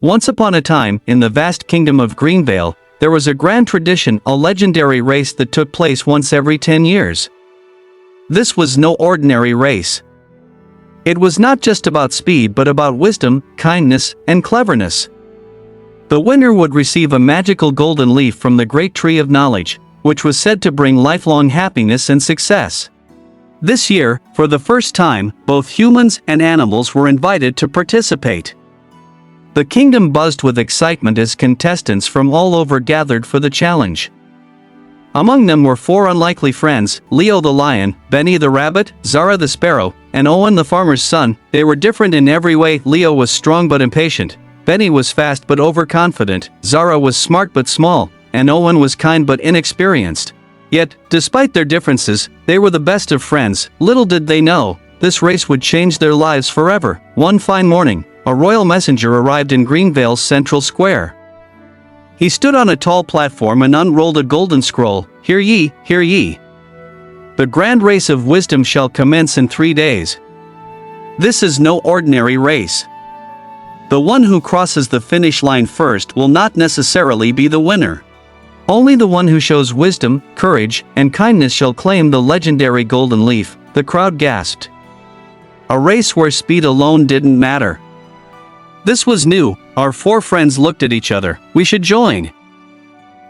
Once upon a time, in the vast kingdom of Greenvale, there was a grand tradition, a legendary race that took place once every 10 years. This was no ordinary race. It was not just about speed but about wisdom, kindness, and cleverness. The winner would receive a magical golden leaf from the great tree of knowledge, which was said to bring lifelong happiness and success. This year, for the first time, both humans and animals were invited to participate. The kingdom buzzed with excitement as contestants from all over gathered for the challenge. Among them were four unlikely friends: Leo the lion, Benny the rabbit, Zara the sparrow, and Owen the farmer's son. They were different in every way. Leo was strong but impatient, Benny was fast but overconfident, Zara was smart but small, and Owen was kind but inexperienced. Yet, despite their differences, they were the best of friends. Little did they know, this race would change their lives forever. One fine morning, a royal messenger arrived in Greenvale's central square. He stood on a tall platform and unrolled a golden scroll. Hear ye, hear ye. The grand race of wisdom shall commence in 3 days. This is no ordinary race. The one who crosses the finish line first will not necessarily be the winner. Only the one who shows wisdom, courage, and kindness shall claim the legendary golden leaf. The crowd gasped. A race where speed alone didn't matter. This was new. Our four friends looked at each other. We should join.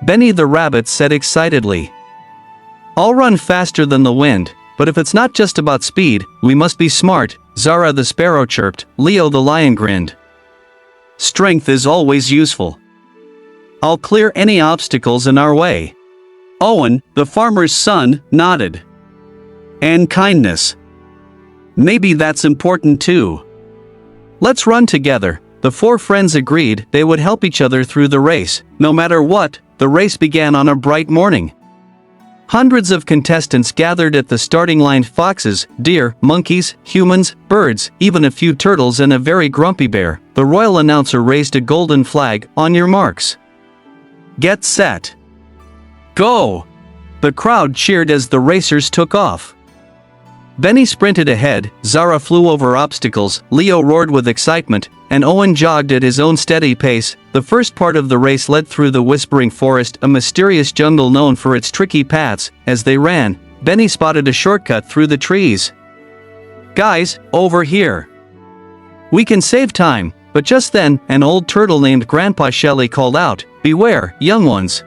Benny the rabbit said excitedly. I'll run faster than the wind, but if it's not just about speed, we must be smart. Zara the sparrow chirped. Leo the lion grinned. Strength is always useful. I'll clear any obstacles in our way. Owen, the farmer's son, nodded. And kindness. Maybe that's important too. Let's run together. The four friends agreed they would help each other through the race. No matter what, the race began on a bright morning. Hundreds of contestants gathered at the starting line: foxes, deer, monkeys, humans, birds, even a few turtles and a very grumpy bear. The royal announcer raised a golden flag. On your marks. Get set. Go! The crowd cheered as the racers took off. Benny sprinted ahead, Zara flew over obstacles, Leo roared with excitement, and Owen jogged at his own steady pace. The first part of the race led through the whispering forest, a mysterious jungle known for its tricky paths. As they ran, Benny spotted a shortcut through the trees. Guys, over here. We can save time. But just then, an old turtle named Grandpa Shelley called out, beware, young ones.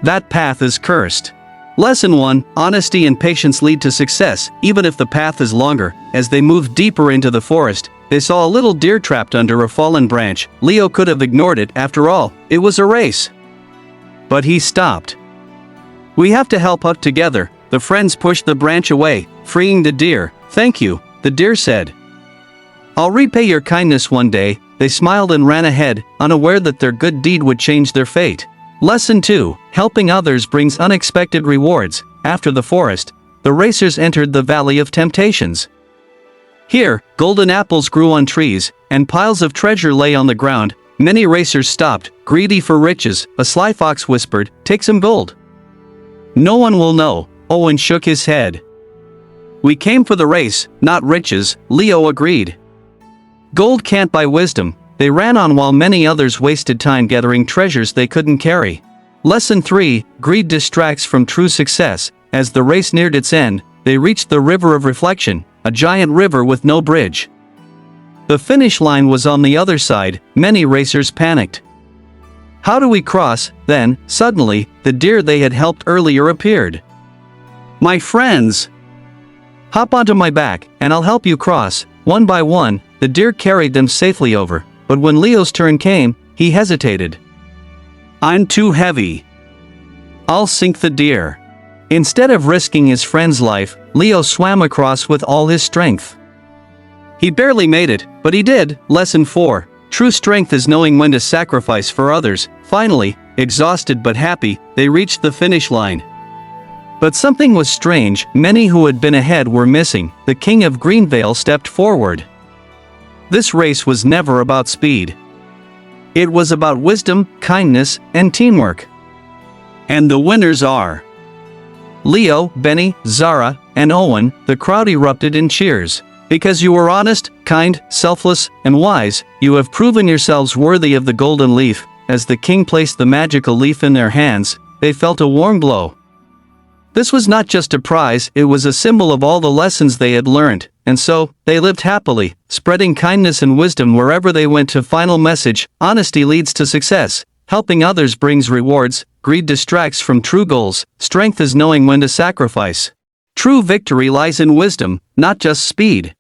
That path is cursed. Lesson 1, honesty and patience lead to success, even if the path is longer. As they moved deeper into the forest, they saw a little deer trapped under a fallen branch. Leo could have ignored it. After all, it was a race. But he stopped. We have to help out together. The friends pushed the branch away, freeing the deer. Thank you, the deer said. I'll repay your kindness one day. They smiled and ran ahead, unaware that their good deed would change their fate. Lesson 2, helping others brings unexpected rewards. After the forest, the racers entered the Valley of Temptations. Here, golden apples grew on trees, and piles of treasure lay on the ground. Many racers stopped, greedy for riches. A sly fox whispered, take some gold. No one will know. Owen shook his head. We came for the race, not riches, Leo agreed. Gold can't buy wisdom. They ran on while many others wasted time gathering treasures they couldn't carry. Lesson 3, greed distracts from true success. As the race neared its end, they reached the River of Reflection, a giant river with no bridge. The finish line was on the other side. Many racers panicked. How do we cross? Then, suddenly, the deer they had helped earlier appeared. My friends! Hop onto my back, and I'll help you cross. One by one, the deer carried them safely over, but when Leo's turn came, he hesitated. I'm too heavy. I'll sink the deer. Instead of risking his friend's life, Leo swam across with all his strength. He barely made it, but he did. Lesson 4, true strength is knowing when to sacrifice for others. Finally, exhausted but happy, they reached the finish line. But something was strange. Many who had been ahead were missing. The king of Greenvale stepped forward. This race was never about speed. It was about wisdom, kindness, and teamwork. And the winners are Leo, Benny, Zara, and Owen. The crowd erupted in cheers. Because you were honest, kind, selfless, and wise, you have proven yourselves worthy of the golden leaf." As the king placed the magical leaf in their hands, they felt a warm glow. This was not just a prize, it was a symbol of all the lessons they had learned, and so, they lived happily, spreading kindness and wisdom wherever they went. Final message: honesty leads to success, helping others brings rewards, greed distracts from true goals, strength is knowing when to sacrifice. True victory lies in wisdom, not just speed.